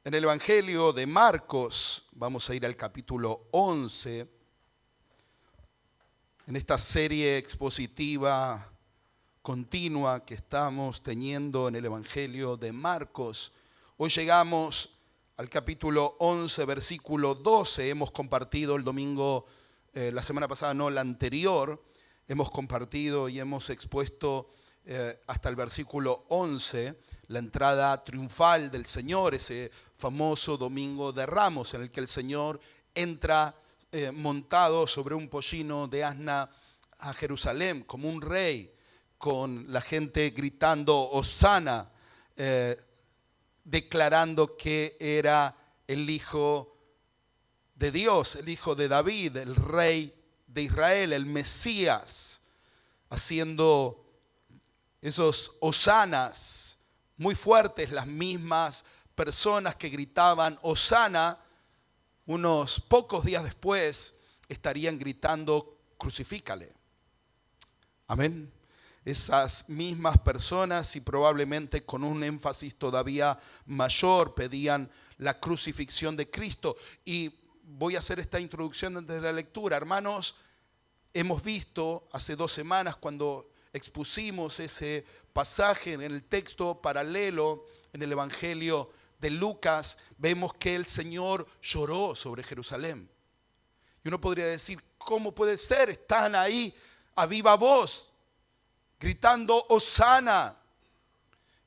En el Evangelio de Marcos, vamos a ir al capítulo 11, en esta serie expositiva continua que estamos teniendo en el Evangelio de Marcos. Hoy llegamos al capítulo 11, versículo 12. Hemos compartido el domingo, la semana pasada, no, la anterior, hemos compartido y hemos expuesto hasta el versículo 11, la entrada triunfal del Señor, ese famoso domingo de Ramos, en el que el Señor entra montado sobre un pollino de asna a Jerusalén como un rey, con la gente gritando Hosana, declarando que era el Hijo de Dios, el Hijo de David, el Rey de Israel, el Mesías, haciendo esos hosanas muy fuertes. Las mismas personas que gritaban Hosana, unos pocos días después estarían gritando crucifícale. Amén. Esas mismas personas, y probablemente con un énfasis todavía mayor, pedían la crucifixión de Cristo. Y voy a hacer esta introducción antes de la lectura. Hermanos, hemos visto hace 2 semanas cuando expusimos ese pasaje en el texto paralelo en el Evangelio de Lucas, vemos que el Señor lloró sobre Jerusalén. Y uno podría decir, ¿cómo puede ser? Están ahí a viva voz, gritando Hosana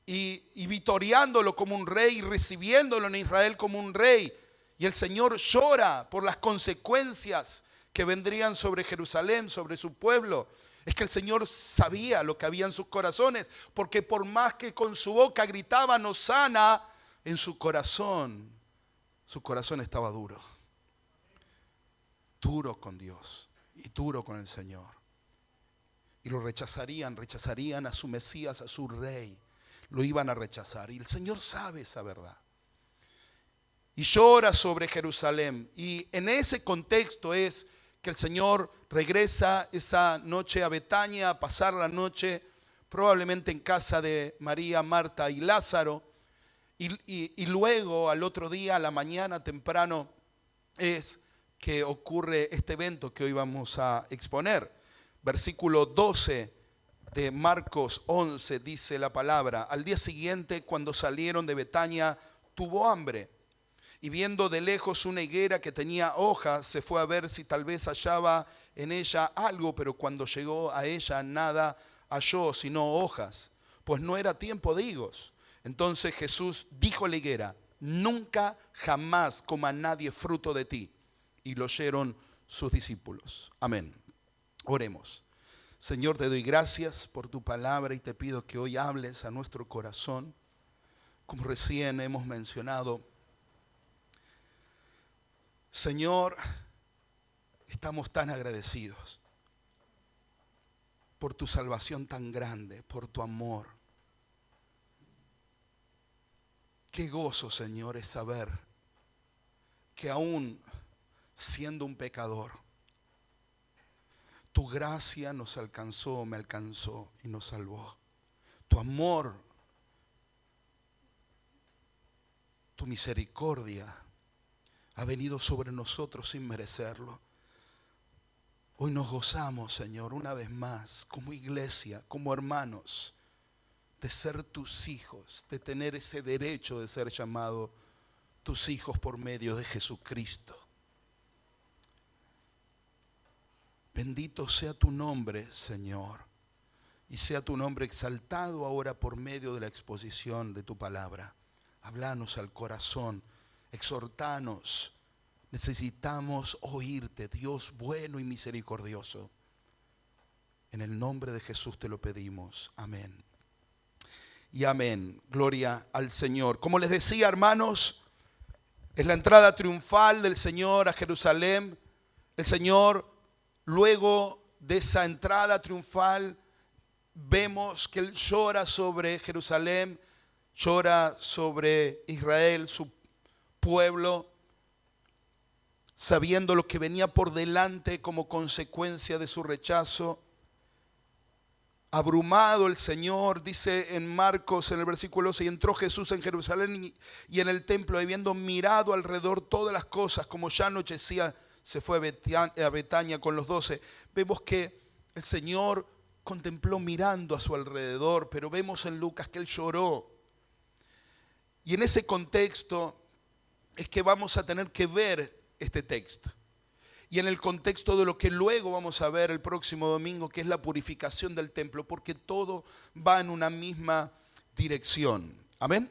y vitoreándolo como un rey, y recibiéndolo en Israel como un rey. Y el Señor llora por las consecuencias que vendrían sobre Jerusalén, sobre su pueblo. Es que el Señor sabía lo que había en sus corazones, porque por más que con su boca gritaban Hosana, en su corazón estaba duro. Duro con Dios y duro con el Señor. Y lo rechazarían a su Mesías, a su Rey. Lo iban a rechazar. Y el Señor sabe esa verdad. Y llora sobre Jerusalén. Y en ese contexto es que el Señor regresa esa noche a Betania a pasar la noche, probablemente en casa de María, Marta y Lázaro. Y luego al otro día, a la mañana temprano, es que ocurre este evento que hoy vamos a exponer. Versículo 12 de Marcos 11 dice la palabra: al día siguiente, cuando salieron de Betania, tuvo hambre. Y viendo de lejos una higuera que tenía hojas, se fue a ver si tal vez hallaba en ella algo, pero cuando llegó a ella nada halló, sino hojas, pues no era tiempo de higos. Entonces Jesús dijo a la higuera: nunca jamás coma nadie fruto de ti. Y lo oyeron sus discípulos. Amén. Oremos. Señor, te doy gracias por tu palabra y te pido que hoy hables a nuestro corazón. Como recién hemos mencionado, Señor, estamos tan agradecidos por tu salvación tan grande, por tu amor. Qué gozo, Señor, es saber que aún siendo un pecador, tu gracia nos alcanzó, me alcanzó y nos salvó. Tu amor, tu misericordia ha venido sobre nosotros sin merecerlo. Hoy nos gozamos, Señor, una vez más, como iglesia, como hermanos, de ser tus hijos, de tener ese derecho de ser llamados tus hijos por medio de Jesucristo. Bendito sea tu nombre, Señor, y sea tu nombre exaltado ahora por medio de la exposición de tu palabra. Háblanos al corazón, exhortanos. Necesitamos oírte, Dios bueno y misericordioso. En el nombre de Jesús te lo pedimos. Amén. Y amén. Gloria al Señor. Como les decía, hermanos, es la entrada triunfal del Señor a Jerusalén. El Señor, luego de esa entrada triunfal, vemos que Él llora sobre Jerusalén, llora sobre Israel, su pueblo, sabiendo lo que venía por delante como consecuencia de su rechazo. Abrumado el Señor, dice en Marcos en el versículo 11, y entró Jesús en Jerusalén y en el templo, habiendo mirado alrededor todas las cosas, como ya anochecía, se fue a Betania con los 12. Vemos que el Señor contempló mirando a su alrededor, pero vemos en Lucas que Él lloró. Y en ese contexto es que vamos a tener que ver este texto. Y en el contexto de lo que luego vamos a ver el próximo domingo, que es la purificación del templo, porque todo va en una misma dirección. Amén.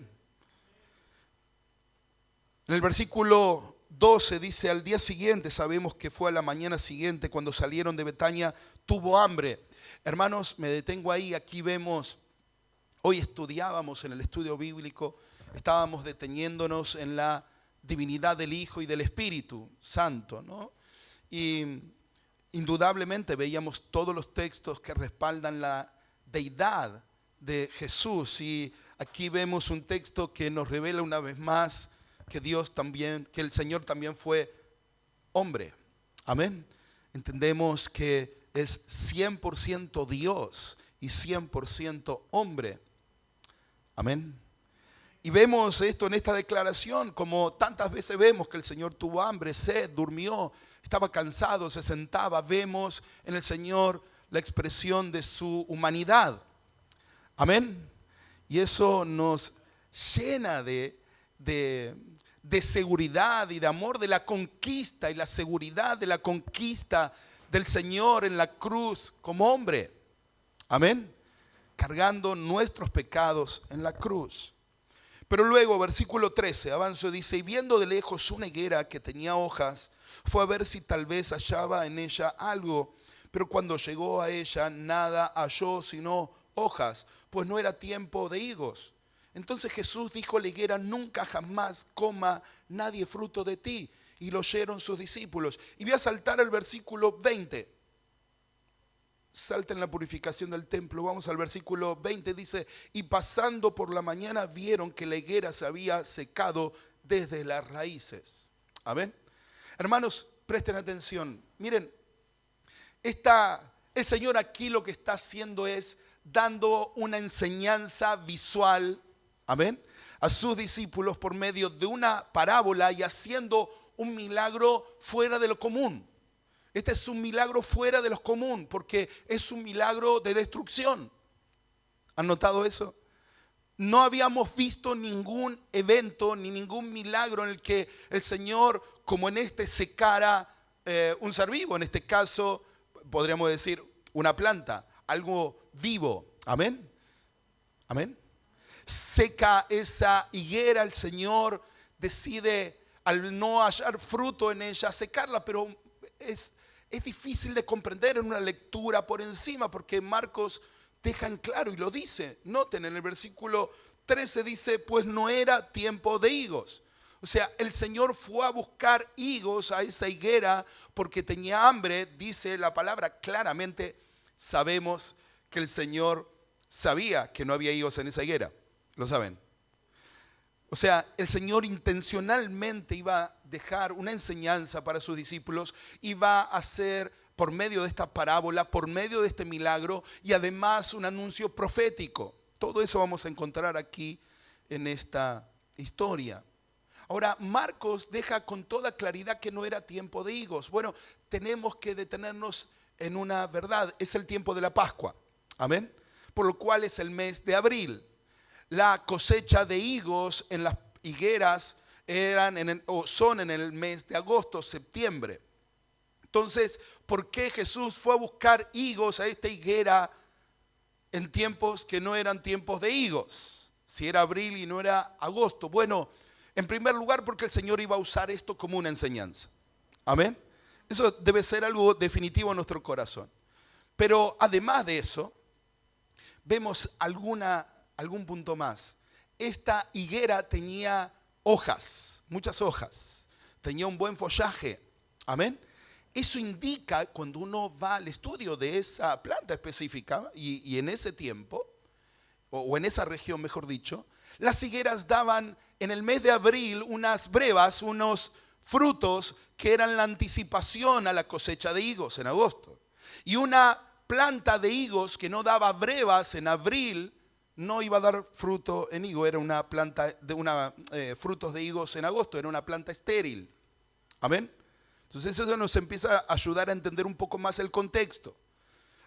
En el versículo 12 dice, al día siguiente, sabemos que fue a la mañana siguiente, cuando salieron de Betania, tuvo hambre. Hermanos, me detengo ahí, aquí vemos, hoy estudiábamos en el estudio bíblico, estábamos deteniéndonos en la divinidad del Hijo y del Espíritu Santo, ¿no? Y indudablemente veíamos todos los textos que respaldan la deidad de Jesús. Y aquí vemos un texto que nos revela una vez más que Dios también, que el Señor también fue hombre. Amén. Entendemos que es 100% Dios y 100% hombre. Amén. Y vemos esto en esta declaración, como tantas veces vemos que el Señor tuvo hambre, sed, durmió, estaba cansado, se sentaba. Vemos en el Señor la expresión de su humanidad. Amén. Y eso nos llena de seguridad y de amor de la conquista y la seguridad de la conquista del Señor en la cruz como hombre. Amén. Cargando nuestros pecados en la cruz. Pero luego, versículo 13, avanzo, dice, y viendo de lejos una higuera que tenía hojas, fue a ver si tal vez hallaba en ella algo, pero cuando llegó a ella nada halló sino hojas, pues no era tiempo de higos. Entonces Jesús dijo a la higuera, nunca jamás coma nadie fruto de ti. Y lo oyeron sus discípulos. Y voy a saltar al versículo 20. Salta en la purificación del templo. Vamos al versículo 20, dice, y pasando por la mañana vieron que la higuera se había secado desde las raíces. Amén. Hermanos, presten atención. Miren, el Señor aquí lo que está haciendo es dando una enseñanza visual, amén, a sus discípulos por medio de una parábola y haciendo un milagro fuera de lo común. Este es un milagro fuera de lo común porque es un milagro de destrucción. ¿Han notado eso? No habíamos visto ningún evento ni ningún milagro en el que el Señor, como en este, secara un ser vivo. En este caso, podríamos decir una planta, algo vivo. Amén. Amén. Seca esa higuera, el Señor decide, al no hallar fruto en ella, secarla, pero es difícil de comprender en una lectura por encima, porque Marcos deja en claro y lo dice. Noten, en el versículo 13 dice, pues no era tiempo de higos. O sea, el Señor fue a buscar higos a esa higuera porque tenía hambre. Dice la palabra claramente, sabemos que el Señor sabía que no había higos en esa higuera. ¿Lo saben? O sea, el Señor intencionalmente iba a dejar una enseñanza para sus discípulos, iba a hacer por medio de esta parábola, por medio de este milagro y además un anuncio profético. Todo eso vamos a encontrar aquí en esta historia. Ahora, Marcos deja con toda claridad que no era tiempo de higos. Bueno, tenemos que detenernos en una verdad, es el tiempo de la Pascua. Amén. Por lo cual es el mes de abril. La cosecha de higos en las higueras son en el mes de agosto, septiembre. Entonces, ¿por qué Jesús fue a buscar higos a esta higuera en tiempos que no eran tiempos de higos? Si era abril y no era agosto. Bueno, en primer lugar porque el Señor iba a usar esto como una enseñanza. Amén. Eso debe ser algo definitivo en nuestro corazón. Pero además de eso, vemos algún punto más. Esta higuera tenía hojas, muchas hojas. Tenía un buen follaje. Amén. Eso indica, cuando uno va al estudio de esa planta específica y en ese tiempo, o en esa región mejor dicho, las higueras daban en el mes de abril unas brevas, unos frutos que eran la anticipación a la cosecha de higos en agosto. Y una planta de higos que no daba brevas en abril no iba a dar fruto en higo. Era una planta de frutos de higos en agosto. Era una planta estéril. Amén. Entonces eso nos empieza a ayudar a entender un poco más el contexto.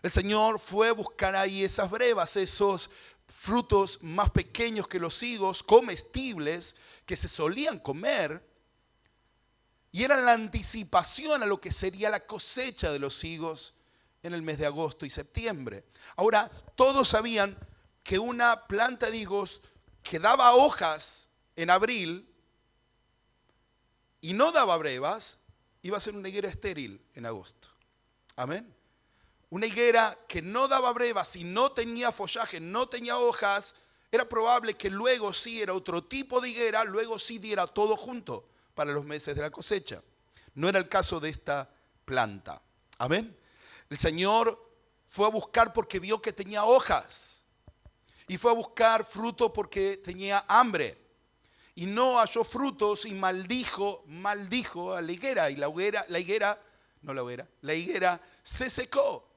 El Señor fue a buscar ahí esas brevas, esos frutos más pequeños que los higos, comestibles, que se solían comer, y eran la anticipación a lo que sería la cosecha de los higos en el mes de agosto y septiembre. Ahora, todos sabían que una planta de higos que daba hojas en abril y no daba brevas, iba a ser una higuera estéril en agosto. Amén. Una higuera que no daba brevas y no tenía follaje, no tenía hojas, era probable que luego sí era otro tipo de higuera, luego sí diera todo junto para los meses de la cosecha. No era el caso de esta planta. Amén. El Señor fue a buscar porque vio que tenía hojas y fue a buscar fruto porque tenía hambre. Y no halló frutos y maldijo a la higuera. Y la higuera se secó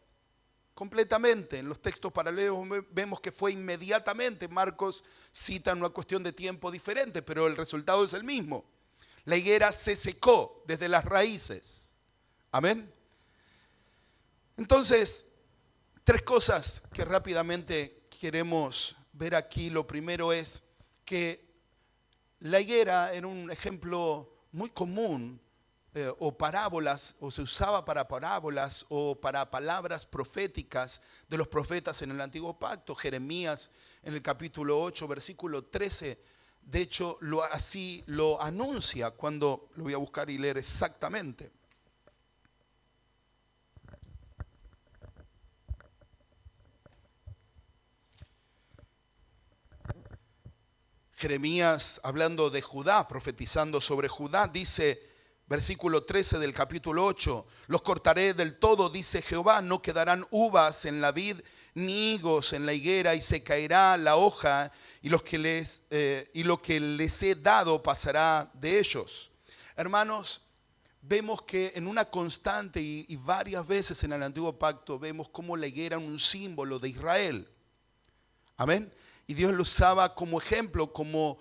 completamente. En los textos paralelos vemos que fue inmediatamente. Marcos cita una cuestión de tiempo diferente, pero el resultado es el mismo. La higuera se secó desde las raíces. Amén. Entonces, tres cosas que rápidamente queremos ver aquí. Lo primero es que la higuera era un ejemplo muy común, o parábolas, o se usaba para parábolas o para palabras proféticas de los profetas en el Antiguo Pacto. Jeremías en el capítulo 8, versículo 13, de hecho así lo anuncia, cuando lo voy a buscar y leer exactamente. Jeremías, hablando de Judá, profetizando sobre Judá, dice, versículo 13 del capítulo 8, los cortaré del todo, dice Jehová, no quedarán uvas en la vid, ni higos en la higuera, y se caerá la hoja, y lo que les he dado pasará de ellos. Hermanos, vemos que en una constante y varias veces en el Antiguo Pacto, vemos cómo la higuera era un símbolo de Israel. Amén. Y Dios lo usaba como ejemplo, como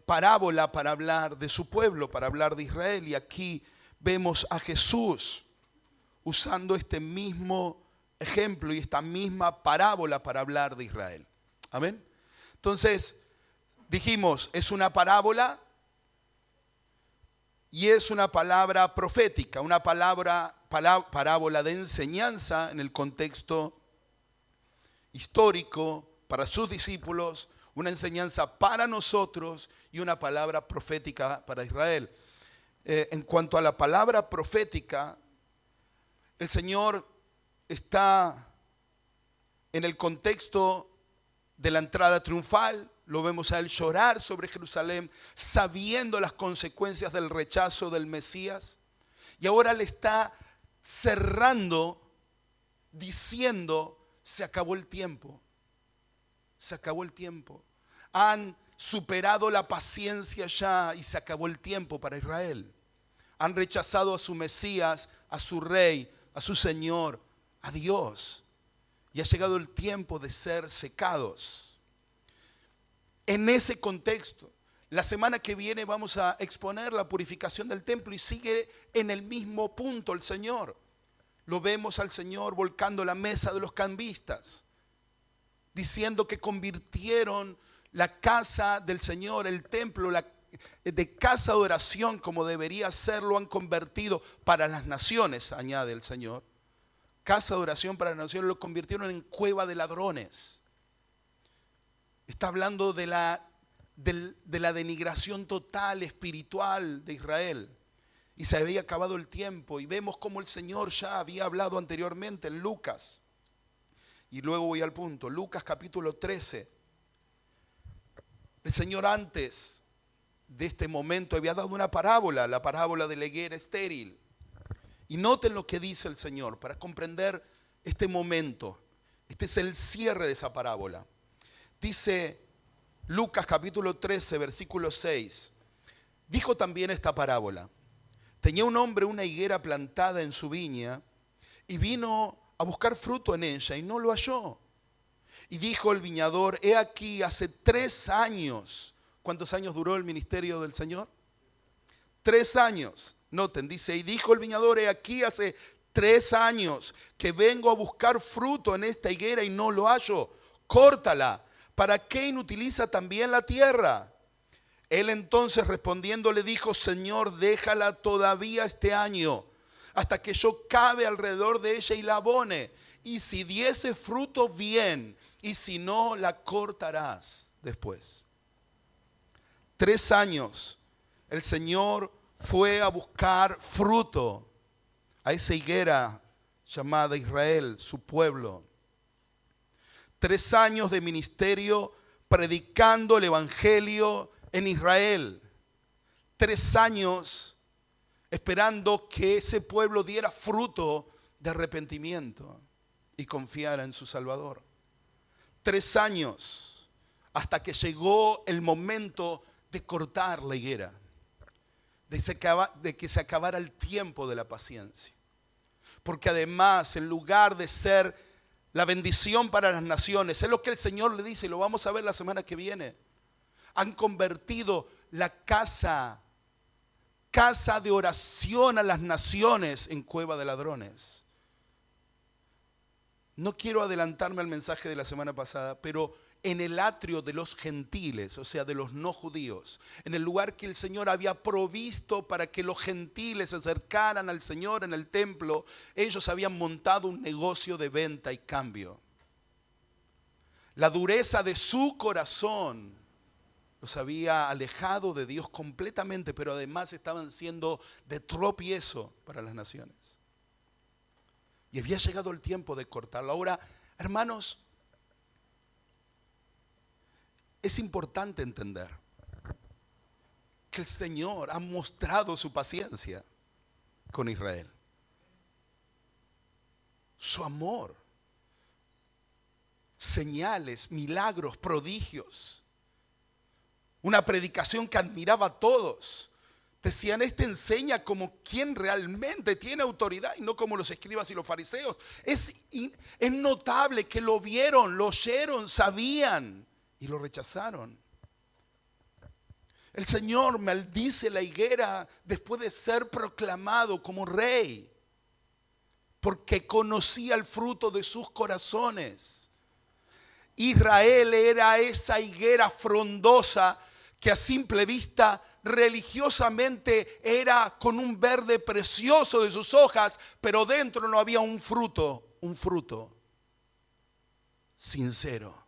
parábola para hablar de su pueblo, para hablar de Israel. Y aquí vemos a Jesús usando este mismo ejemplo y esta misma parábola para hablar de Israel. Amén. Entonces, dijimos, es una parábola y es una palabra profética, una parábola de enseñanza en el contexto histórico para sus discípulos, una enseñanza para nosotros y una palabra profética para Israel. En cuanto a la palabra profética, el Señor está en el contexto de la entrada triunfal. Lo vemos a Él llorar sobre Jerusalén, sabiendo las consecuencias del rechazo del Mesías. Y ahora le está cerrando, diciendo, se acabó el tiempo. Se acabó el tiempo. Han superado la paciencia ya y se acabó el tiempo para Israel. Han rechazado a su Mesías, a su Rey, a su Señor, a Dios. Y ha llegado el tiempo de ser secados. En ese contexto, la semana que viene vamos a exponer la purificación del templo y sigue en el mismo punto el Señor. Lo vemos al Señor volcando la mesa de los cambistas, diciendo que convirtieron la casa del Señor, el templo, de casa de oración como debería ser, lo han convertido para las naciones, añade el Señor. Casa de oración para las naciones lo convirtieron en cueva de ladrones. Está hablando de la denigración total espiritual de Israel. Y se había acabado el tiempo. Y vemos cómo el Señor ya había hablado anteriormente en Lucas. Y luego voy al punto. Lucas capítulo 13. El Señor antes de este momento había dado una parábola, la parábola de la higuera estéril. Y noten lo que dice el Señor para comprender este momento. Este es el cierre de esa parábola. Dice Lucas capítulo 13, versículo 6. Dijo también esta parábola. Tenía un hombre una higuera plantada en su viña y vino a buscar fruto en ella y no lo halló. Y dijo el viñador, he aquí, hace 3 años. ¿Cuántos años duró el ministerio del Señor? 3 años. Noten, dice, y dijo el viñador, he aquí, hace 3 años que vengo a buscar fruto en esta higuera y no lo hallo. Córtala. ¿Para qué inutiliza también la tierra? Él entonces respondiendo le dijo, Señor, déjala todavía este año, hasta que yo cabe alrededor de ella y la abone. Y si diese fruto, bien, y si no, la cortarás después. 3 años el Señor fue a buscar fruto a esa higuera llamada Israel, su pueblo. 3 años de ministerio predicando el evangelio en Israel. 3 años esperando que ese pueblo diera fruto de arrepentimiento y confiara en su Salvador. 3 años hasta que llegó el momento de cortar la higuera, de que se acabara el tiempo de la paciencia. Porque además, en lugar de ser la bendición para las naciones, es lo que el Señor le dice, y lo vamos a ver la semana que viene, han convertido la casa de oración a las naciones en cueva de ladrones. No quiero adelantarme al mensaje de la semana pasada, pero en el atrio de los gentiles, o sea, de los no judíos, en el lugar que el Señor había provisto para que los gentiles se acercaran al Señor en el templo, ellos habían montado un negocio de venta y cambio. La dureza de su corazón los había alejado de Dios completamente, pero además estaban siendo de tropiezo para las naciones. Y había llegado el tiempo de cortarlo. Ahora, hermanos, es importante entender que el Señor ha mostrado su paciencia con Israel. Su amor, señales, milagros, prodigios. Una predicación que admiraba a todos. Decían, este enseña como quien realmente tiene autoridad y no como los escribas y los fariseos. Es notable que lo vieron, lo oyeron, sabían y lo rechazaron. El Señor maldice la higuera después de ser proclamado como rey, porque conocía el fruto de sus corazones. Israel era esa higuera frondosa que a simple vista religiosamente era con un verde precioso de sus hojas, pero dentro no había un fruto sincero.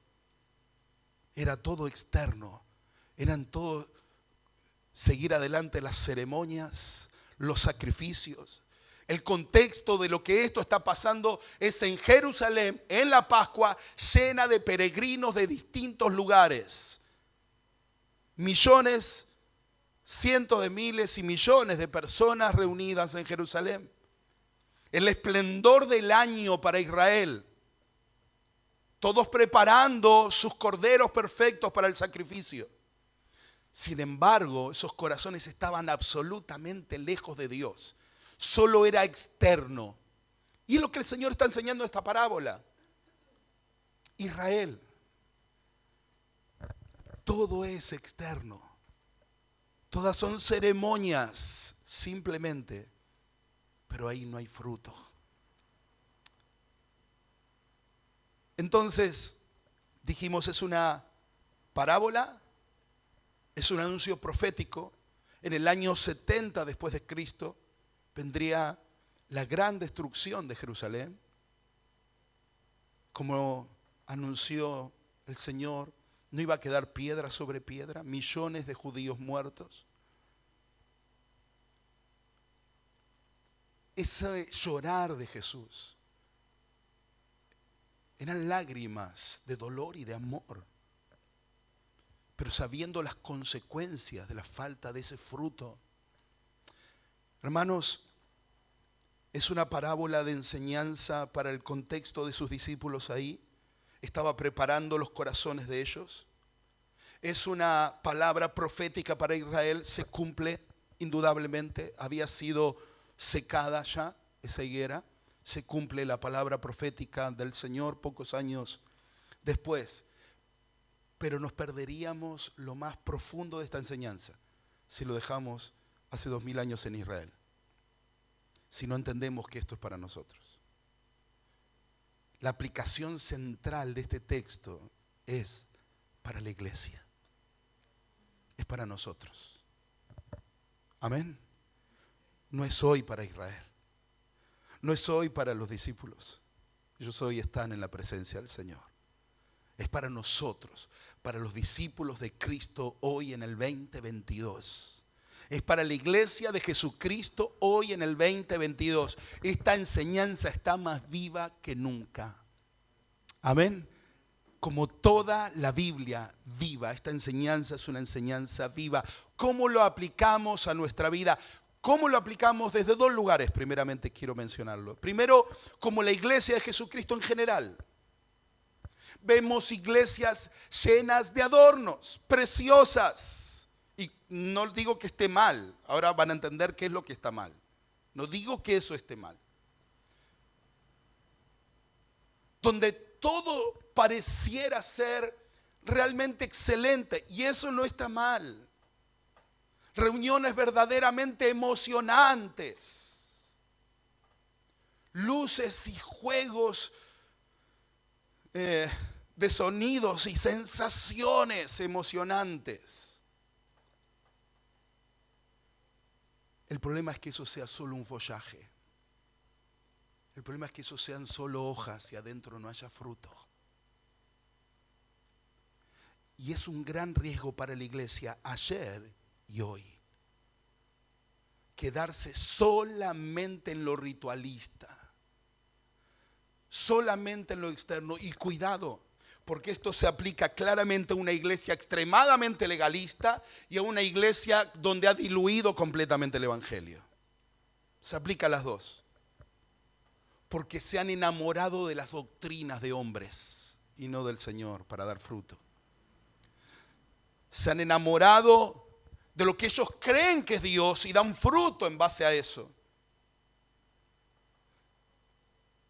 Era todo externo, eran todo seguir adelante las ceremonias, los sacrificios. El contexto de lo que esto está pasando es en Jerusalén, en la Pascua, llena de peregrinos de distintos lugares. Millones, cientos de miles y millones de personas reunidas en Jerusalén. El esplendor del año para Israel. Todos preparando sus corderos perfectos para el sacrificio. Sin embargo, esos corazones estaban absolutamente lejos de Dios. Solo era externo. Y es lo que el Señor está enseñando en esta parábola. Israel, todo es externo. Todas son ceremonias, simplemente. Pero ahí no hay fruto. Entonces, dijimos, es una parábola, es un anuncio profético. En el año 70 después de Cristo vendría la gran destrucción de Jerusalén, como anunció el Señor. No iba a quedar piedra sobre piedra, millones de judíos muertos. Ese llorar de Jesús eran lágrimas de dolor y de amor, pero sabiendo las consecuencias de la falta de ese fruto. Hermanos, es una parábola de enseñanza para el contexto de sus discípulos ahí. Estaba preparando los corazones de ellos. Es una palabra profética para Israel, se cumple indudablemente. Había sido secada ya esa higuera. se cumple la palabra profética del Señor pocos años después. Pero nos perderíamos lo más profundo de esta enseñanza si lo dejamos hace 2000 años en Israel, si no entendemos que esto es para nosotros. La aplicación central de este texto es para la iglesia, es para nosotros. Amén. No es hoy para Israel, no es hoy para los discípulos. Ellos hoy están en la presencia del Señor. Es para nosotros, para los discípulos de Cristo hoy en el 2022. Es para la iglesia de Jesucristo hoy en el 2022. Esta enseñanza está más viva que nunca. Amén. Como toda la Biblia viva, esta enseñanza es una enseñanza viva. ¿Cómo lo aplicamos a nuestra vida? ¿Cómo lo aplicamos? Desde dos lugares, primeramente quiero mencionarlo. Primero, como la iglesia de Jesucristo en general. Vemos iglesias llenas de adornos, preciosas. Y no digo que esté mal, ahora van a entender qué es lo que está mal. No digo que eso esté mal. Donde todo pareciera ser realmente excelente, y eso no está mal. Reuniones verdaderamente emocionantes. Luces y juegos de sonidos y sensaciones emocionantes. El problema es que eso sea solo un follaje. El problema es que eso sean solo hojas y adentro no haya fruto. Y es un gran riesgo para la iglesia ayer y hoy. Quedarse solamente en lo ritualista. Solamente en lo externo. Y cuidado, porque esto se aplica claramente a una iglesia extremadamente legalista y a una iglesia donde ha diluido completamente el evangelio. Se aplica a las dos. Porque se han enamorado de las doctrinas de hombres y no del Señor para dar fruto. Se han enamorado de lo que ellos creen que es Dios y dan fruto en base a eso.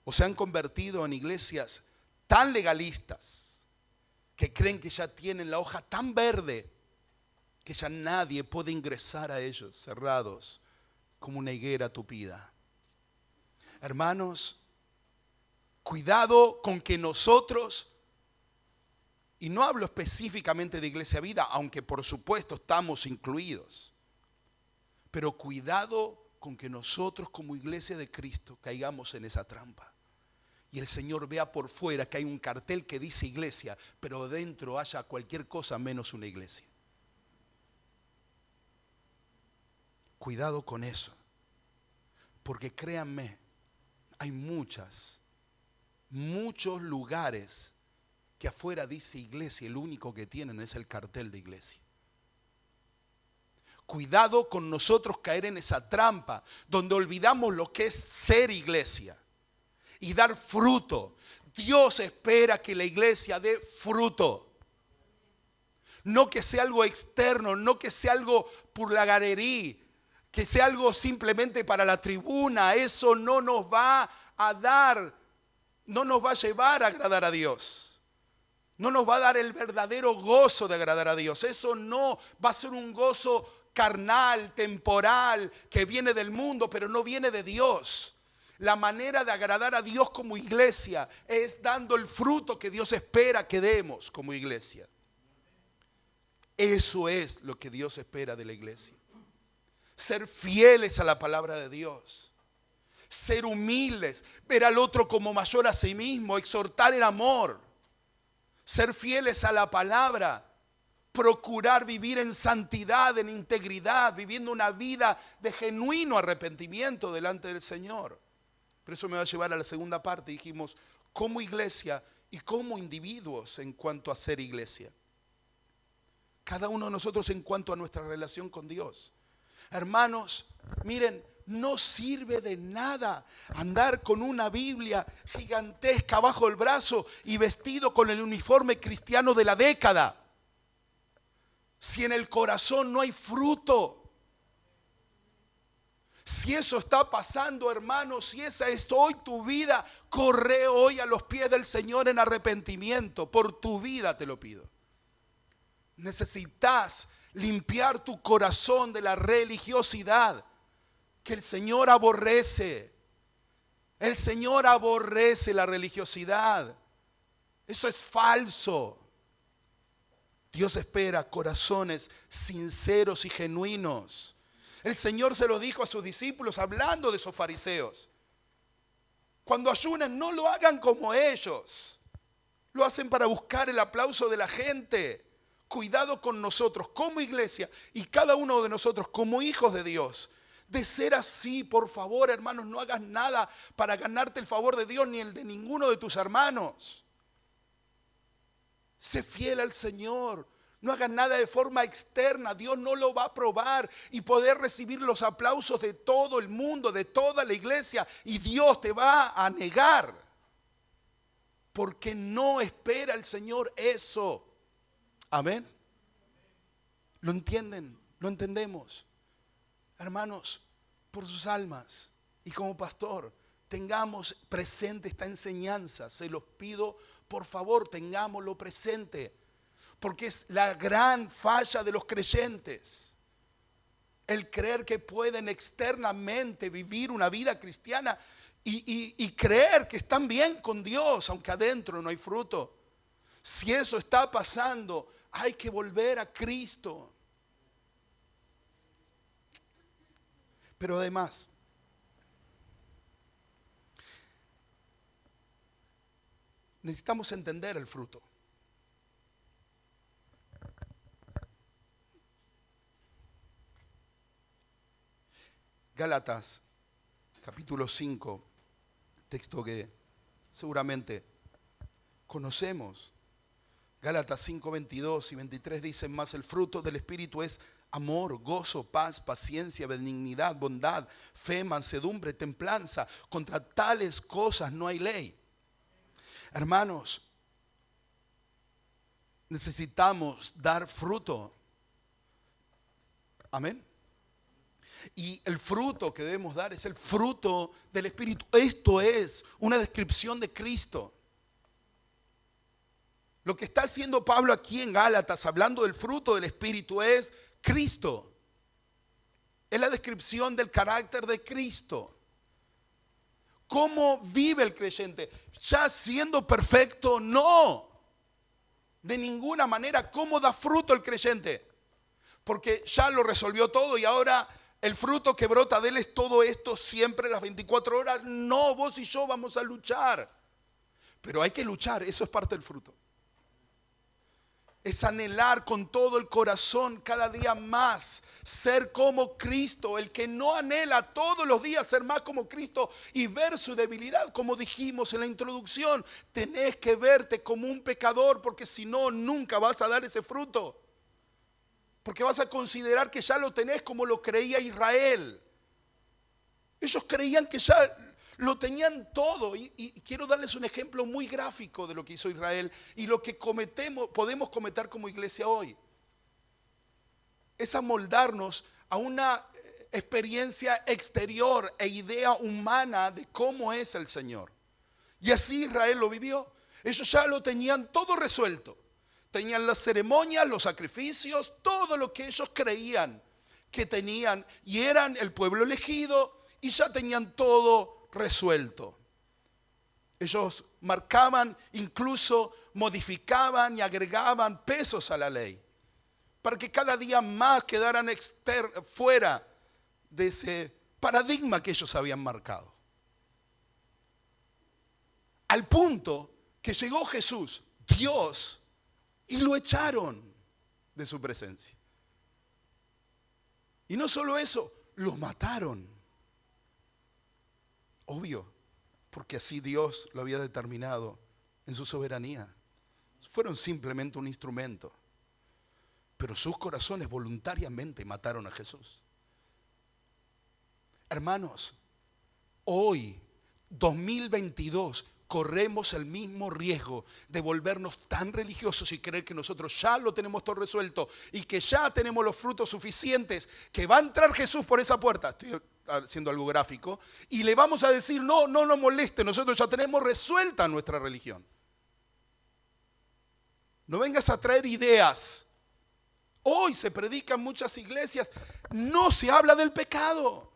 O se han convertido en iglesias tan legalistas que creen que ya tienen la hoja tan verde que ya nadie puede ingresar a ellos, cerrados como una higuera tupida. Hermanos, cuidado con que nosotros, y no hablo específicamente de Iglesia Vida, aunque por supuesto estamos incluidos, pero cuidado con que nosotros como iglesia de Cristo caigamos en esa trampa. Y el Señor vea por fuera que hay un cartel que dice iglesia, pero dentro haya cualquier cosa menos una iglesia. Cuidado con eso. Porque créanme, hay muchos lugares que afuera dice iglesia y lo único que tienen es el cartel de iglesia. Cuidado con nosotros caer en esa trampa donde olvidamos lo que es ser iglesia y dar fruto. Dios espera que la iglesia dé fruto. No que sea algo externo, no que sea algo por la galería, que sea algo simplemente para la tribuna. Eso no nos va a dar, no nos va a llevar a agradar a Dios. No nos va a dar el verdadero gozo de agradar a Dios. Eso no va a ser un gozo carnal, temporal, que viene del mundo, pero no viene de Dios. La manera de agradar a Dios como iglesia es dando el fruto que Dios espera que demos como iglesia. Eso es lo que Dios espera de la iglesia. Ser fieles a la palabra de Dios. Ser humildes, ver al otro como mayor a sí mismo, exhortar en amor. Ser fieles a la palabra. Procurar vivir en santidad, en integridad, viviendo una vida de genuino arrepentimiento delante del Señor. Pero eso me va a llevar a la segunda parte. Dijimos, como iglesia y como individuos en cuanto a ser iglesia. Cada uno de nosotros en cuanto a nuestra relación con Dios. Hermanos, miren, no sirve de nada andar con una Biblia gigantesca bajo el brazo y vestido con el uniforme cristiano de la década. Si en el corazón no hay fruto. Si eso está pasando, hermano, si esa es hoy tu vida, corre hoy a los pies del Señor en arrepentimiento. Por tu vida te lo pido. Necesitas limpiar tu corazón de la religiosidad que el Señor aborrece. El Señor aborrece la religiosidad. Eso es falso. Dios espera corazones sinceros y genuinos. El Señor se lo dijo a sus discípulos hablando de esos fariseos. Cuando ayunen, no lo hagan como ellos. Lo hacen para buscar el aplauso de la gente. Cuidado con nosotros como iglesia y cada uno de nosotros como hijos de Dios. De ser así, por favor, hermanos, no hagas nada para ganarte el favor de Dios ni el de ninguno de tus hermanos. Sé fiel al Señor. No hagas nada de forma externa. Dios no lo va a aprobar y poder recibir los aplausos de todo el mundo, de toda la iglesia. Y Dios te va a negar. Porque no espera el Señor eso. Amén. ¿Lo entienden? ¿Lo entendemos? Hermanos, por sus almas y como pastor, tengamos presente esta enseñanza. Se los pido, por favor, tengámoslo presente. Porque es la gran falla de los creyentes. El creer que pueden externamente vivir una vida cristiana y creer que están bien con Dios, aunque adentro no hay fruto. Si eso está pasando, hay que volver a Cristo. Pero además, necesitamos entender el fruto. Gálatas, capítulo 5, texto que seguramente conocemos. Gálatas 5, 22 y 23 dicen más: el fruto del Espíritu es amor, gozo, paz, paciencia, benignidad, bondad, fe, mansedumbre, templanza. Contra tales cosas no hay ley. Hermanos, necesitamos dar fruto. Amén. Y el fruto que debemos dar es el fruto del Espíritu. Esto es una descripción de Cristo. Lo que está haciendo Pablo aquí en Gálatas, hablando del fruto del Espíritu, es Cristo. Es la descripción del carácter de Cristo. ¿Cómo vive el creyente? ¿Ya siendo perfecto? No. De ninguna manera. ¿Cómo da fruto el creyente? Porque ya lo resolvió todo y ahora el fruto que brota de él es todo esto siempre las 24 horas. No, vos y yo vamos a luchar. Pero hay que luchar, eso es parte del fruto. Es anhelar con todo el corazón cada día más ser como Cristo. El que no anhela todos los días ser más como Cristo y ver su debilidad, como dijimos en la introducción, tenés que verte como un pecador, porque si no, nunca vas a dar ese fruto. Porque vas a considerar que ya lo tenés como lo creía Israel. Ellos creían que ya lo tenían todo. Y quiero darles un ejemplo muy gráfico de lo que hizo Israel y lo que podemos cometer como iglesia hoy. Es amoldarnos a una experiencia exterior e idea humana de cómo es el Señor. Y así Israel lo vivió. Ellos ya lo tenían todo resuelto. Tenían las ceremonias, los sacrificios, todo lo que ellos creían que tenían. Y eran el pueblo elegido y ya tenían todo resuelto. Ellos marcaban, incluso modificaban y agregaban pesos a la ley. Para que cada día más quedaran fuera de ese paradigma que ellos habían marcado. Al punto que llegó Jesús, Dios, y lo echaron de su presencia. Y no solo eso, lo mataron. Obvio, porque así Dios lo había determinado en su soberanía. Fueron simplemente un instrumento. Pero sus corazones voluntariamente mataron a Jesús. Hermanos, hoy, 2022, corremos el mismo riesgo de volvernos tan religiosos y creer que nosotros ya lo tenemos todo resuelto y que ya tenemos los frutos suficientes, que va a entrar Jesús por esa puerta. haciendo algo gráfico, y le vamos a decir, no nos moleste, nosotros ya tenemos resuelta nuestra religión. No vengas a traer ideas. Hoy se predica en muchas iglesias, no se habla del pecado.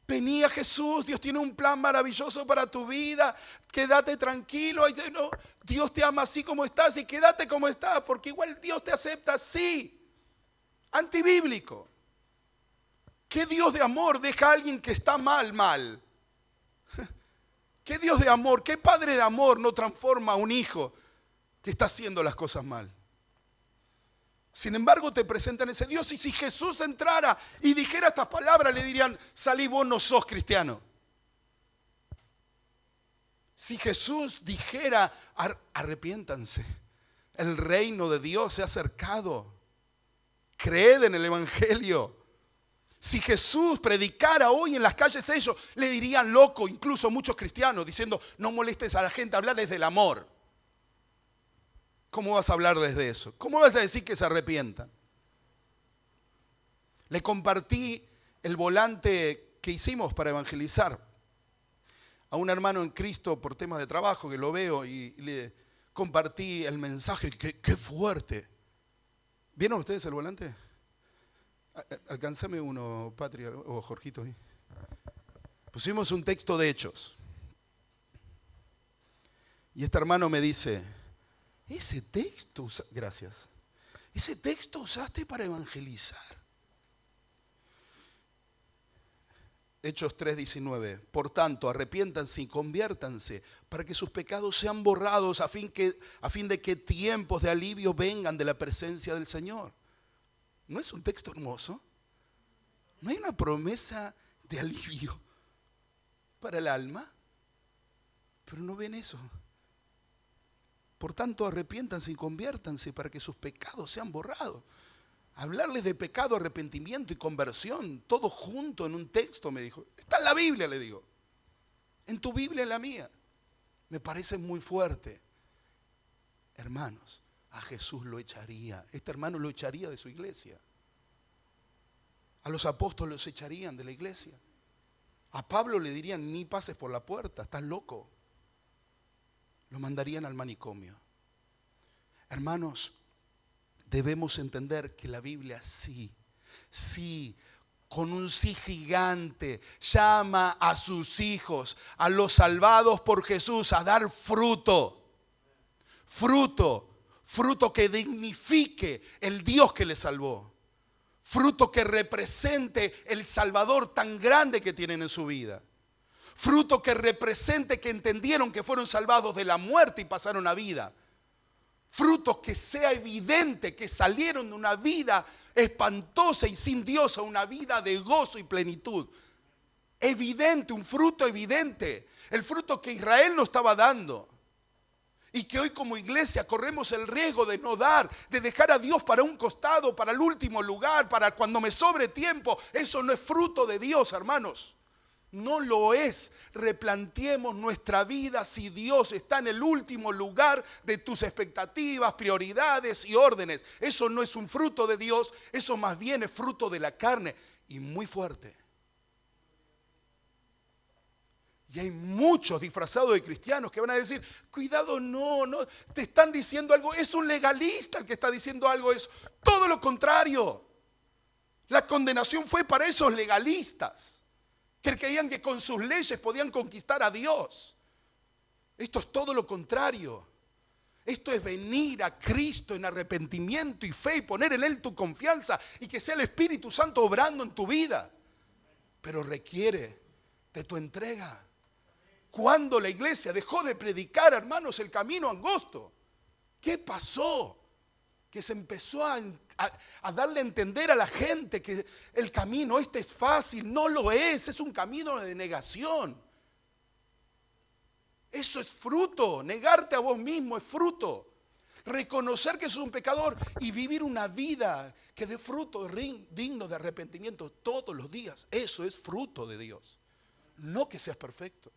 Venía Jesús, Dios tiene un plan maravilloso para tu vida, quédate tranquilo, Dios te ama así como estás y quédate como estás, porque igual Dios te acepta así. Antibíblico. ¿Qué Dios de amor deja a alguien que está mal? ¿Qué Dios de amor, qué padre de amor no transforma a un hijo que está haciendo las cosas mal? Sin embargo, te presentan ese Dios, y si Jesús entrara y dijera estas palabras, le dirían, salí, vos no sos cristiano. Si Jesús dijera, arrepiéntanse, el reino de Dios se ha acercado, creed en el Evangelio. Si Jesús predicara hoy en las calles ellos, le dirían loco, incluso muchos cristianos, diciendo, no molestes a la gente, hablarles del amor. ¿Cómo vas a hablarles de eso? ¿Cómo vas a decir que se arrepientan? Le compartí el volante que hicimos para evangelizar a un hermano en Cristo por temas de trabajo, que lo veo, y le compartí el mensaje. ¡Qué fuerte! ¿Vieron ustedes el volante? Alcánzame uno, Patria o Jorgito. Ahí. Pusimos un texto de Hechos. Y este hermano me dice, ese texto, gracias, ese texto usaste para evangelizar. Hechos 3:19. Por tanto, arrepiéntanse y conviértanse para que sus pecados sean borrados a fin de que tiempos de alivio vengan de la presencia del Señor. ¿No es un texto hermoso? ¿No hay una promesa de alivio para el alma? Pero no ven eso. Por tanto, arrepiéntanse y conviértanse para que sus pecados sean borrados. Hablarles de pecado, arrepentimiento y conversión, todo junto en un texto, me dijo. Está en la Biblia, le digo. En tu Biblia, en la mía. Me parece muy fuerte. Hermanos, a Jesús lo echaría. Este hermano lo echaría de su iglesia. A los apóstoles los echarían de la iglesia. A Pablo le dirían, ni pases por la puerta, estás loco. Lo mandarían al manicomio. Hermanos, debemos entender que la Biblia sí, con un sí gigante, llama a sus hijos, a los salvados por Jesús, a dar fruto. Fruto que dignifique el Dios que les salvó. Fruto que represente el Salvador tan grande que tienen en su vida. Fruto que represente que entendieron que fueron salvados de la muerte y pasaron a vida. Fruto que sea evidente que salieron de una vida espantosa y sin Dios a una vida de gozo y plenitud. Evidente, un fruto evidente. El fruto que Israel no estaba dando. Y que hoy como iglesia corremos el riesgo de no dar, de dejar a Dios para un costado, para el último lugar, para cuando me sobre tiempo. Eso no es fruto de Dios, hermanos. No lo es. Replanteemos nuestra vida si Dios está en el último lugar de tus expectativas, prioridades y órdenes. Eso no es un fruto de Dios, eso más bien es fruto de la carne y muy fuerte. Y hay muchos disfrazados de cristianos que van a decir, cuidado, no, te están diciendo algo, es un legalista el que está diciendo algo, es todo lo contrario. La condenación fue para esos legalistas, que creían que con sus leyes podían conquistar a Dios. Esto es todo lo contrario. Esto es venir a Cristo en arrepentimiento y fe y poner en Él tu confianza y que sea el Espíritu Santo obrando en tu vida. Pero requiere de tu entrega. Cuando la iglesia dejó de predicar, hermanos, el camino angosto, ¿qué pasó? Que se empezó a darle a entender a la gente que el camino este es fácil. No lo es un camino de negación. Eso es fruto, negarte a vos mismo es fruto. Reconocer que sos un pecador y vivir una vida que dé fruto digno de arrepentimiento todos los días. Eso es fruto de Dios. No que seas perfecto.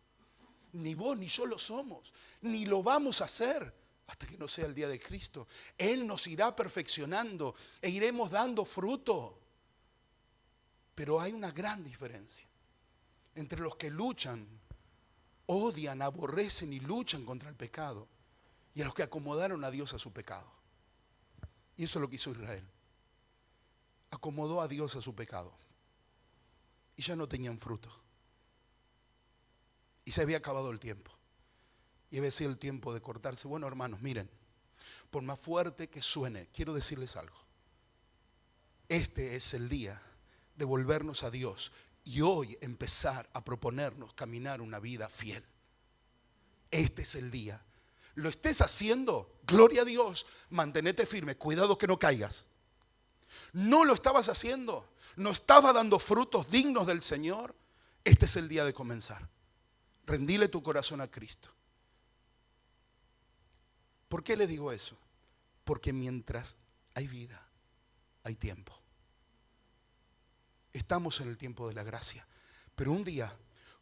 Ni vos ni yo lo somos, ni lo vamos a hacer hasta que no sea el día de Cristo. Él nos irá perfeccionando e iremos dando fruto. Pero hay una gran diferencia entre los que luchan, odian, aborrecen y luchan contra el pecado, y a los que acomodaron a Dios a su pecado. Y eso es lo que hizo Israel. Acomodó a Dios a su pecado. Y ya no tenían fruto. Y se había acabado el tiempo. Y había sido el tiempo de cortarse. Bueno, hermanos, miren, por más fuerte que suene, quiero decirles algo. Este es el día de volvernos a Dios y hoy empezar a proponernos caminar una vida fiel. Este es el día. Lo estés haciendo, gloria a Dios, mantenete firme, cuidado que no caigas. No lo estabas haciendo, no estaba dando frutos dignos del Señor. Este es el día de comenzar. Rendile tu corazón a Cristo. ¿Por qué le digo eso? Porque mientras hay vida, hay tiempo. Estamos en el tiempo de la gracia. Pero un día,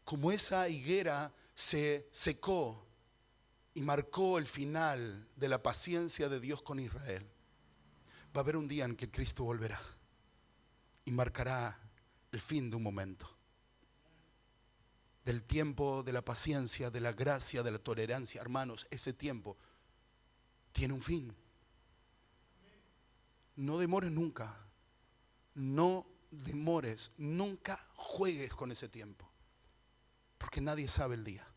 como esa higuera se secó y marcó el final de la paciencia de Dios con Israel, va a haber un día en que Cristo volverá y marcará el fin de un momento. Del tiempo de la paciencia, de la gracia, de la tolerancia. Hermanos, ese tiempo tiene un fin. No demores nunca. No demores, nunca juegues con ese tiempo. Porque nadie sabe el día.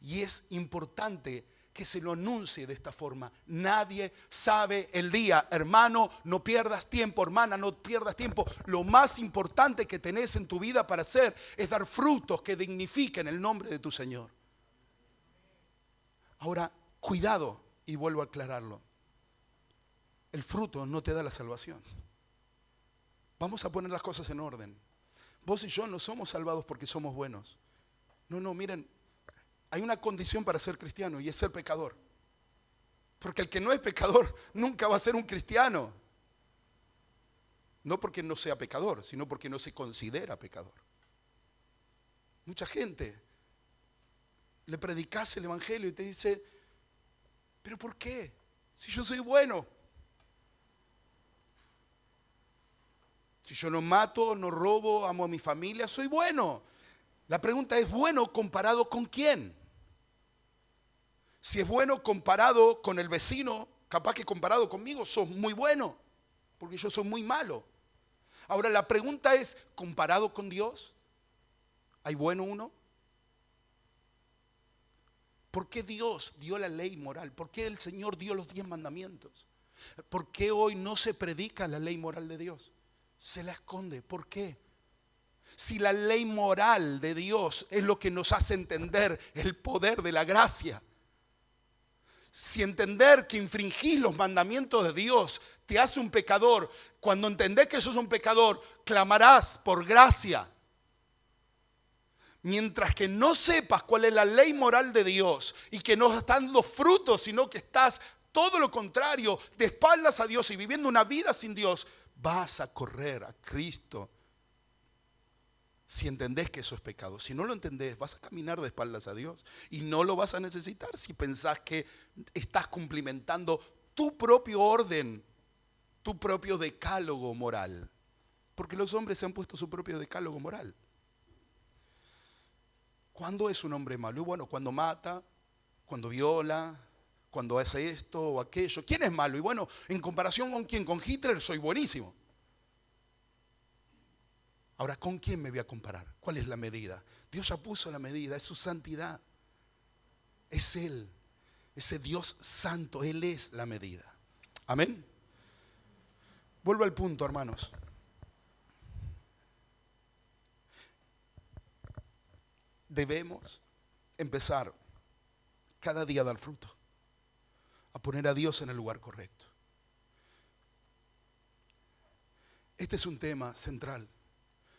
Y es importante que se lo anuncie de esta forma. Nadie sabe el día. Hermano, no pierdas tiempo. Hermana, no pierdas tiempo. Lo más importante que tenés en tu vida para hacer es dar frutos que dignifiquen el nombre de tu Señor. Ahora, cuidado, y vuelvo a aclararlo. El fruto no te da la salvación. Vamos a poner las cosas en orden. Vos y yo no somos salvados porque somos buenos. No, miren, hay una condición para ser cristiano y es ser pecador. Porque el que no es pecador nunca va a ser un cristiano. No porque no sea pecador, sino porque no se considera pecador. Mucha gente le predicas el evangelio y te dice, ¿pero por qué? Si yo soy bueno. Si yo no mato, no robo, amo a mi familia, soy bueno. La pregunta es, ¿bueno comparado con quién? Si es bueno comparado con el vecino, capaz que comparado conmigo, sos muy bueno, porque yo soy muy malo. Ahora la pregunta es, ¿comparado con Dios? ¿Hay bueno uno? ¿Por qué Dios dio la ley moral? ¿Por qué el Señor dio los 10 mandamientos? ¿Por qué hoy no se predica la ley moral de Dios? Se la esconde. ¿Por qué? Si la ley moral de Dios es lo que nos hace entender el poder de la gracia. Si entender que infringís los mandamientos de Dios te hace un pecador, cuando entendés que sos un pecador, clamarás por gracia. Mientras que no sepas cuál es la ley moral de Dios y que no estás dando frutos, sino que estás todo lo contrario, de espaldas a Dios y viviendo una vida sin Dios, vas a correr a Cristo. Si entendés que eso es pecado. Si no lo entendés, vas a caminar de espaldas a Dios. Y no lo vas a necesitar si pensás que estás cumplimentando tu propio orden, tu propio decálogo moral. Porque los hombres se han puesto su propio decálogo moral. ¿Cuándo es un hombre malo? Y bueno, cuando mata, cuando viola, cuando hace esto o aquello. ¿Quién es malo? Y bueno, en comparación con quién, con Hitler soy buenísimo. Ahora, ¿con quién me voy a comparar? ¿Cuál es la medida? Dios ya puso la medida, es su santidad. Es Él, ese Dios santo, Él es la medida. Amén. Vuelvo al punto, hermanos. Debemos empezar cada día a dar fruto, a poner a Dios en el lugar correcto. Este es un tema central.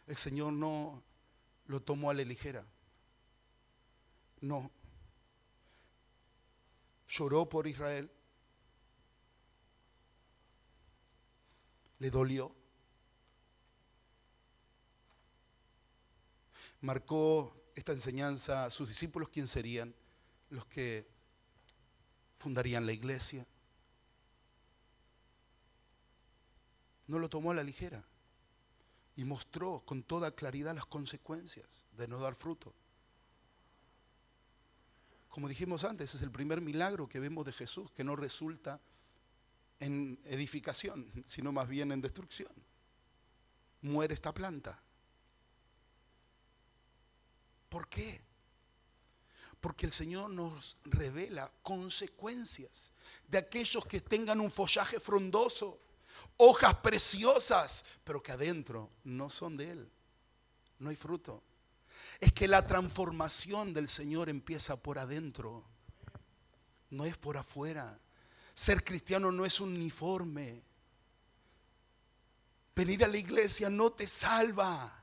El Señor no lo tomó a la ligera. No. Lloró por Israel. Le dolió. Marcó esta enseñanza a sus discípulos, ¿quién serían? Los que fundarían la iglesia. No lo tomó a la ligera. y mostró con toda claridad las consecuencias de no dar fruto. Como dijimos antes, es el primer milagro que vemos de Jesús, que no resulta en edificación, sino más bien en destrucción. Muere esta planta. ¿Por qué? Porque el Señor nos revela consecuencias de aquellos que tengan un follaje frondoso, hojas preciosas, pero que adentro no son de Él. No hay fruto. Es que la transformación del Señor empieza por adentro, no es por afuera. Ser cristiano no es un uniforme. Venir a la iglesia no te salva.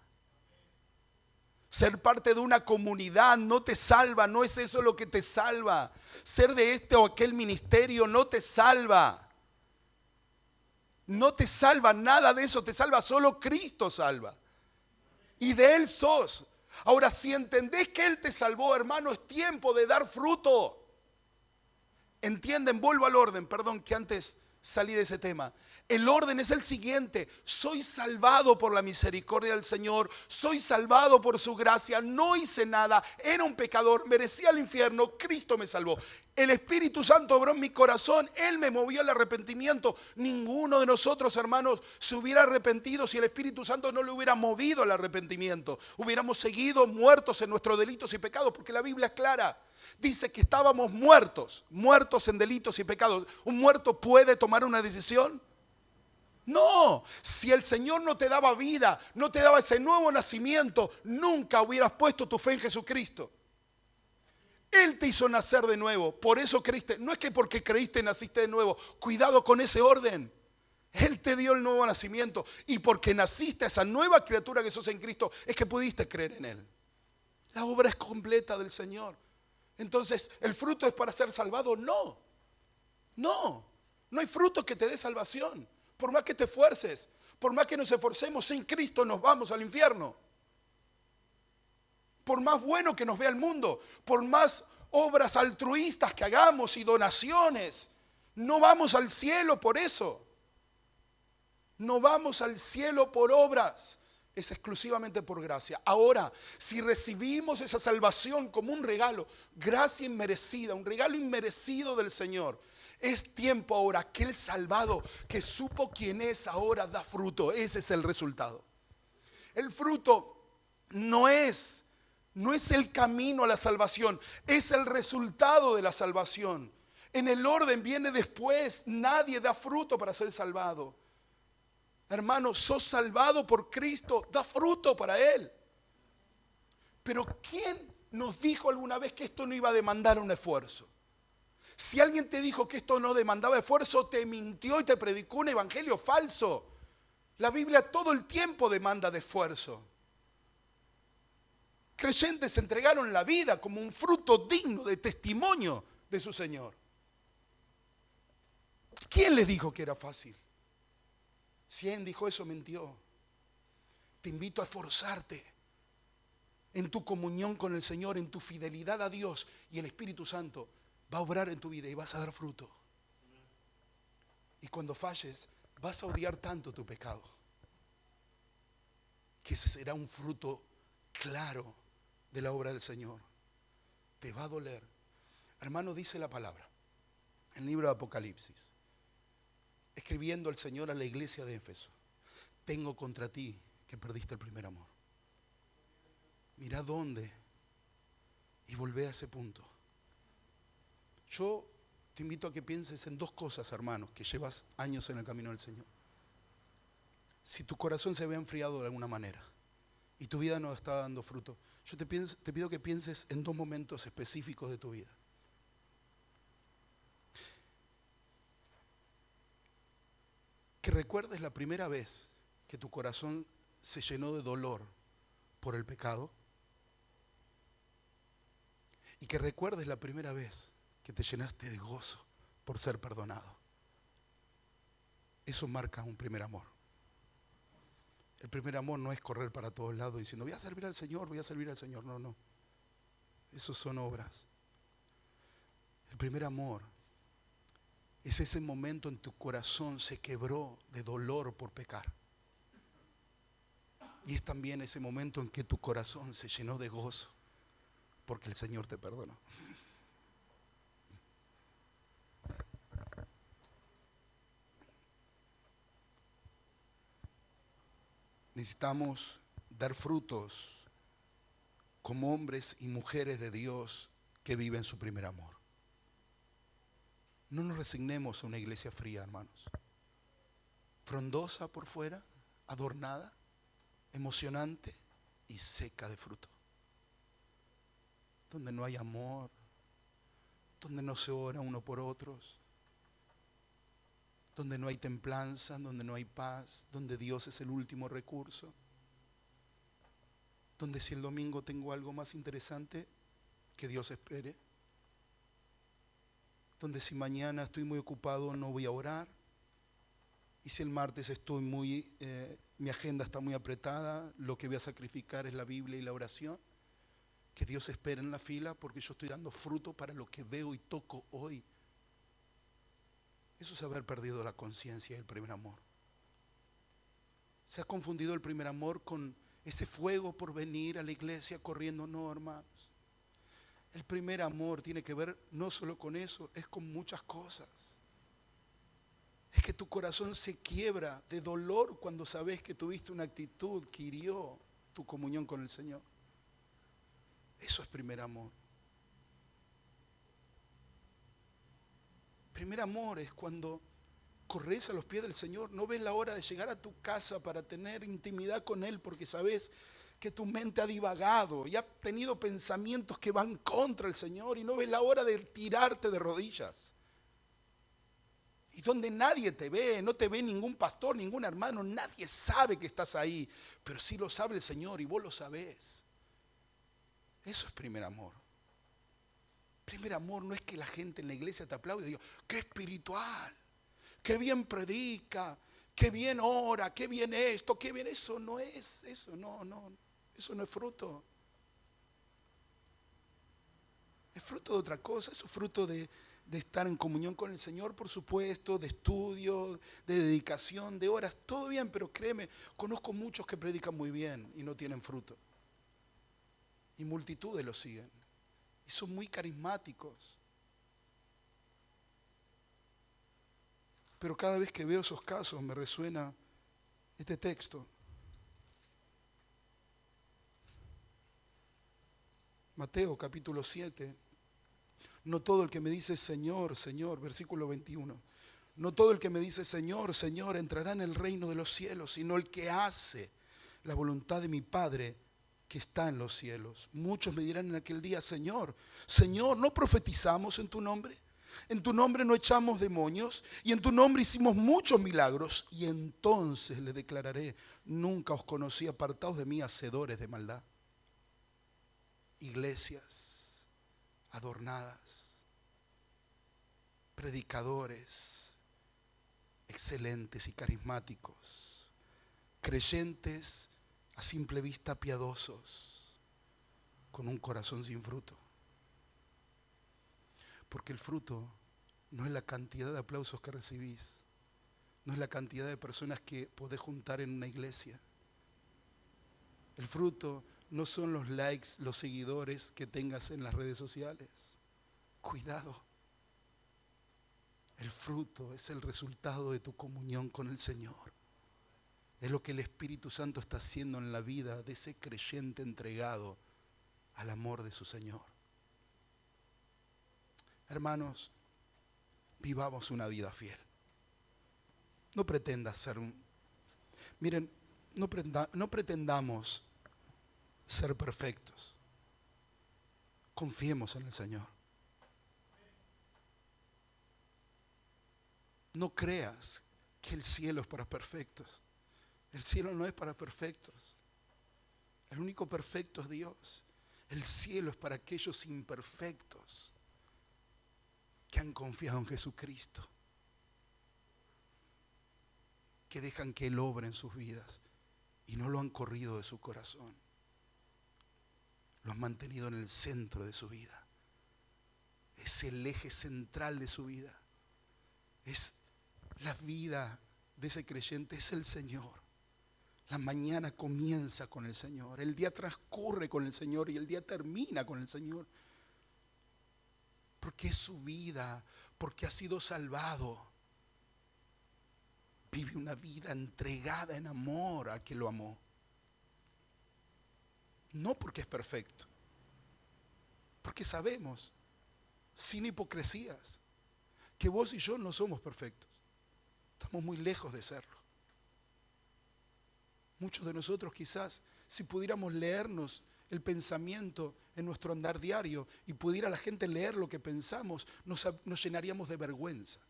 Ser parte de una comunidad no te salva, no es eso lo que te salva. Ser de este o aquel ministerio no te salva. No te salva nada de eso, te salva solo Cristo salva. Y de Él sos. Ahora, si entendés que Él te salvó, hermano, es tiempo de dar fruto. ¿Entienden? Vuelvo al orden, perdón que antes salí de ese tema. El orden es el siguiente: soy salvado por la misericordia del Señor, soy salvado por su gracia, no hice nada, era un pecador, merecía el infierno, Cristo me salvó. El Espíritu Santo obró en mi corazón, Él me movió al arrepentimiento. Ninguno de nosotros, hermanos, se hubiera arrepentido si el Espíritu Santo no le hubiera movido al arrepentimiento. Hubiéramos seguido muertos en nuestros delitos y pecados, porque la Biblia es clara. Dice que estábamos muertos en delitos y pecados. ¿Un muerto puede tomar una decisión? No, si el Señor no te daba vida, no te daba ese nuevo nacimiento, nunca hubieras puesto tu fe en Jesucristo. Él te hizo nacer de nuevo, por eso creíste. No es que porque creíste naciste de nuevo, cuidado con ese orden. Él te dio el nuevo nacimiento y porque naciste esa nueva criatura que sos en Cristo, es que pudiste creer en Él. La obra es completa del Señor. Entonces, ¿el fruto es para ser salvado? No, no hay fruto que te dé salvación. Por más que te esfuerces, por más que nos esforcemos, sin Cristo nos vamos al infierno. Por más bueno que nos vea el mundo, por más obras altruistas que hagamos y donaciones, no vamos al cielo por eso. No vamos al cielo por obras, es exclusivamente por gracia. Ahora, si recibimos esa salvación como un regalo, gracia inmerecida, un regalo inmerecido del Señor, es tiempo ahora que el salvado, que supo quién es, ahora da fruto. Ese es el resultado. El fruto no es el camino a la salvación, es el resultado de la salvación. En el orden viene después. Nadie da fruto para ser salvado. Hermano, sos salvado por Cristo, da fruto para Él. Pero ¿quién nos dijo alguna vez que esto no iba a demandar un esfuerzo? Si alguien te dijo que esto no demandaba esfuerzo, te mintió y te predicó un evangelio falso. La Biblia todo el tiempo demanda de esfuerzo. Creyentes entregaron la vida como un fruto digno de testimonio de su Señor. ¿Quién les dijo que era fácil? Si alguien dijo eso, mintió. Te invito a esforzarte en tu comunión con el Señor, en tu fidelidad a Dios, y el Espíritu Santo va a obrar en tu vida y vas a dar fruto. Y cuando falles, vas a odiar tanto tu pecado, que ese será un fruto claro de la obra del Señor. Te va a doler. Hermano, dice la palabra en el libro de Apocalipsis, escribiendo el Señor a la iglesia de Éfeso: tengo contra ti que perdiste el primer amor. Mira dónde y volvé a ese punto. Yo te invito a que pienses en dos cosas, hermanos, que llevas años en el camino del Señor. Si tu corazón se ve enfriado de alguna manera y tu vida no está dando fruto, yo te pido que pienses en dos momentos específicos de tu vida. Que recuerdes la primera vez que tu corazón se llenó de dolor por el pecado, y que recuerdes la primera vez que te llenaste de gozo por ser perdonado. Eso marca un primer amor. El primer amor no es correr para todos lados diciendo voy a servir al Señor, voy a servir al Señor. No. Esos son obras. El primer amor es ese momento en tu corazón se quebró de dolor por pecar. Y es también ese momento en que tu corazón se llenó de gozo, porque el Señor te perdonó. Necesitamos dar frutos como hombres y mujeres de Dios que viven su primer amor. No nos resignemos a una iglesia fría, hermanos. Frondosa por fuera, adornada, emocionante y seca de fruto. Donde no hay amor, donde no se ora uno por otros, donde no hay templanza, donde no hay paz, donde Dios es el último recurso, donde si el domingo tengo algo más interesante, que Dios espere, donde si mañana estoy muy ocupado no voy a orar, y si el martes estoy mi agenda está muy apretada, lo que voy a sacrificar es la Biblia y la oración, que Dios espere en la fila porque yo estoy dando fruto para lo que veo y toco hoy. Eso es haber perdido la conciencia del primer amor. Se ha confundido el primer amor con ese fuego por venir a la iglesia corriendo. No, hermanos. El primer amor tiene que ver no solo con eso, es con muchas cosas. Es que tu corazón se quiebra de dolor cuando sabes que tuviste una actitud que hirió tu comunión con el Señor. Eso es primer amor. Primer amor es cuando corres a los pies del Señor, no ves la hora de llegar a tu casa para tener intimidad con Él, porque sabes que tu mente ha divagado y ha tenido pensamientos que van contra el Señor, y no ves la hora de tirarte de rodillas. Y donde nadie te ve, no te ve ningún pastor, ningún hermano, nadie sabe que estás ahí, pero sí lo sabe el Señor y vos lo sabés. Eso es primer amor. Primer amor no es que la gente en la iglesia te aplaude y diga, qué espiritual, qué bien predica, qué bien ora, qué bien esto, qué bien eso. No es eso, eso no es fruto. Es fruto de otra cosa, eso es fruto de estar en comunión con el Señor, por supuesto, de estudio, de dedicación, de horas, todo bien, pero créeme, conozco muchos que predican muy bien y no tienen fruto. Y multitudes lo siguen. Y son muy carismáticos. Pero cada vez que veo esos casos me resuena este texto. Mateo capítulo 7. No todo el que me dice Señor, Señor, versículo 21. No todo el que me dice Señor, Señor entrará en el reino de los cielos, sino el que hace la voluntad de mi Padre que está en los cielos. Muchos me dirán en aquel día, Señor, Señor, ¿no profetizamos en tu nombre? En tu nombre no echamos demonios y en tu nombre hicimos muchos milagros. Y entonces le declararé, nunca os conocí, apartados de mí, hacedores de maldad. Iglesias adornadas, predicadores excelentes y carismáticos, creyentes a simple vista piadosos, con un corazón sin fruto. Porque el fruto no es la cantidad de aplausos que recibís, no es la cantidad de personas que podés juntar en una iglesia. El fruto no son los likes, los seguidores que tengas en las redes sociales. Cuidado. El fruto es el resultado de tu comunión con el Señor. Es lo que el Espíritu Santo está haciendo en la vida de ese creyente entregado al amor de su Señor. Hermanos, vivamos una vida fiel. No pretendas ser Miren, no pretendamos ser perfectos. Confiemos en el Señor. No creas que el cielo es para perfectos. El cielo no es para perfectos. El único perfecto es Dios. El cielo es para aquellos imperfectos que han confiado en Jesucristo, que dejan que Él obre en sus vidas y no lo han corrido de su corazón. Lo han mantenido en el centro de su vida. Es el eje central de su vida. Es la vida de ese creyente, es el Señor. La mañana comienza con el Señor, el día transcurre con el Señor y el día termina con el Señor. Porque es su vida, porque ha sido salvado. Vive una vida entregada en amor al que lo amó. No porque es perfecto, porque sabemos, sin hipocresías, que vos y yo no somos perfectos. Estamos muy lejos de serlo. Muchos de nosotros quizás, si pudiéramos leernos el pensamiento en nuestro andar diario y pudiera la gente leer lo que pensamos, nos llenaríamos de vergüenza.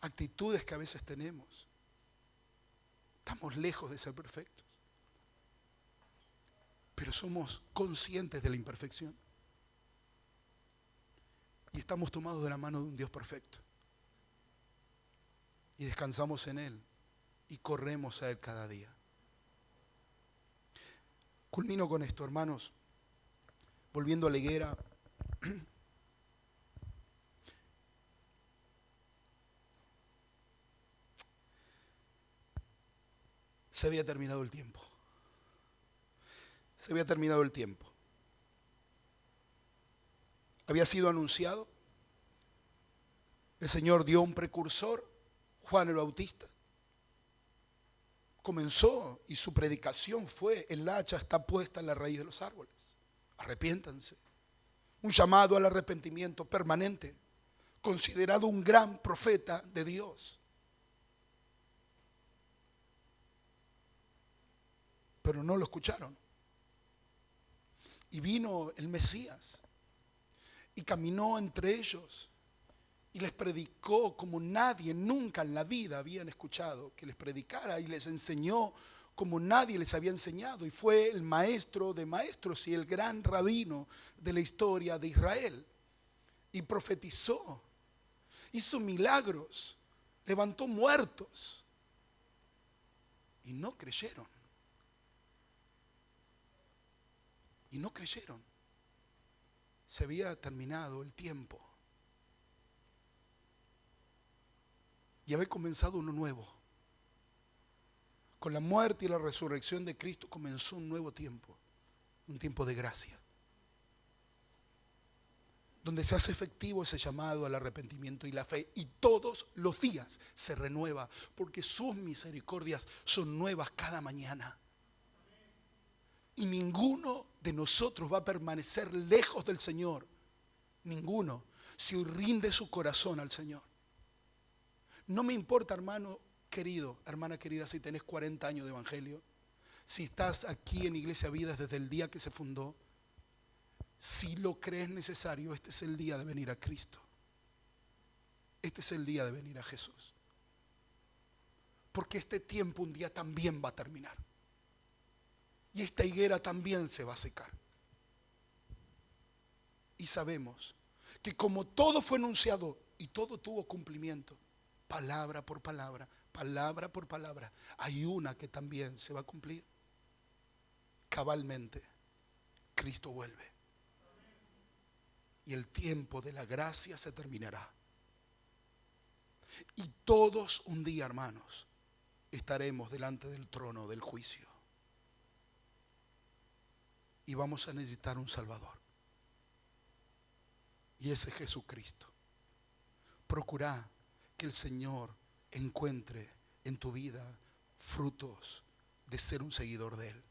Actitudes que a veces tenemos. Estamos lejos de ser perfectos. Pero somos conscientes de la imperfección. Y estamos tomados de la mano de un Dios perfecto. Y descansamos en Él. Y corremos a Él cada día. Culmino con esto, hermanos. Volviendo a la higuera. Se había terminado el tiempo. Se había terminado el tiempo. Había sido anunciado. El Señor dio un precursor, Juan el Bautista. Comenzó y su predicación fue: el hacha está puesta en la raíz de los árboles. Arrepiéntanse. Un llamado al arrepentimiento permanente. Considerado un gran profeta de Dios. Pero no lo escucharon. Y vino el Mesías y caminó entre ellos y les predicó como nadie nunca en la vida habían escuchado que les predicara, y les enseñó como nadie les había enseñado, y fue el maestro de maestros y el gran rabino de la historia de Israel. Y profetizó, hizo milagros, levantó muertos y no creyeron. Y no creyeron. Se había terminado el tiempo. Y había comenzado uno nuevo. Con la muerte y la resurrección de Cristo comenzó un nuevo tiempo. Un tiempo de gracia. Donde se hace efectivo ese llamado al arrepentimiento y la fe. Y todos los días se renueva. Porque sus misericordias son nuevas cada mañana. Y ninguno de nosotros va a permanecer lejos del Señor. Ninguno. Si rinde su corazón al Señor. No me importa, hermano querido, hermana querida, si tenés 40 años de evangelio. Si estás aquí en Iglesia Vidas desde el día que se fundó. Si lo crees necesario, este es el día de venir a Cristo. Este es el día de venir a Jesús. Porque este tiempo un día también va a terminar. Y esta higuera también se va a secar. Y sabemos que como todo fue anunciado y todo tuvo cumplimiento, palabra por palabra, palabra por palabra, hay una que también se va a cumplir. Cabalmente, Cristo vuelve. Y el tiempo de la gracia se terminará. Y todos un día, hermanos, estaremos delante del trono del juicio. Y vamos a necesitar un Salvador. Y ese es Jesucristo. Procura que el Señor encuentre en tu vida frutos de ser un seguidor de Él.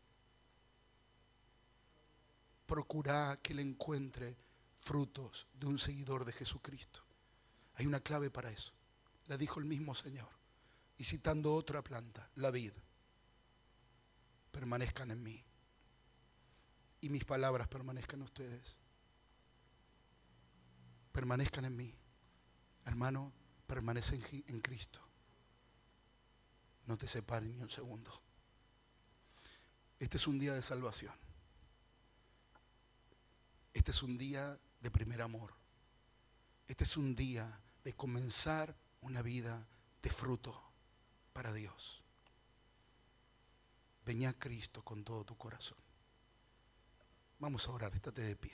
Procura que Él encuentre frutos de un seguidor de Jesucristo. Hay una clave para eso. La dijo el mismo Señor. Y citando otra planta, la vid. Permanezcan en mí. Y mis palabras permanezcan en ustedes. Permanezcan en mí. Hermano, permanece en Cristo. No te separen ni un segundo. Este es un día de salvación. Este es un día de primer amor. Este es un día de comenzar una vida de fruto para Dios. Ven a Cristo con todo tu corazón. Vamos a orar, estate de pie.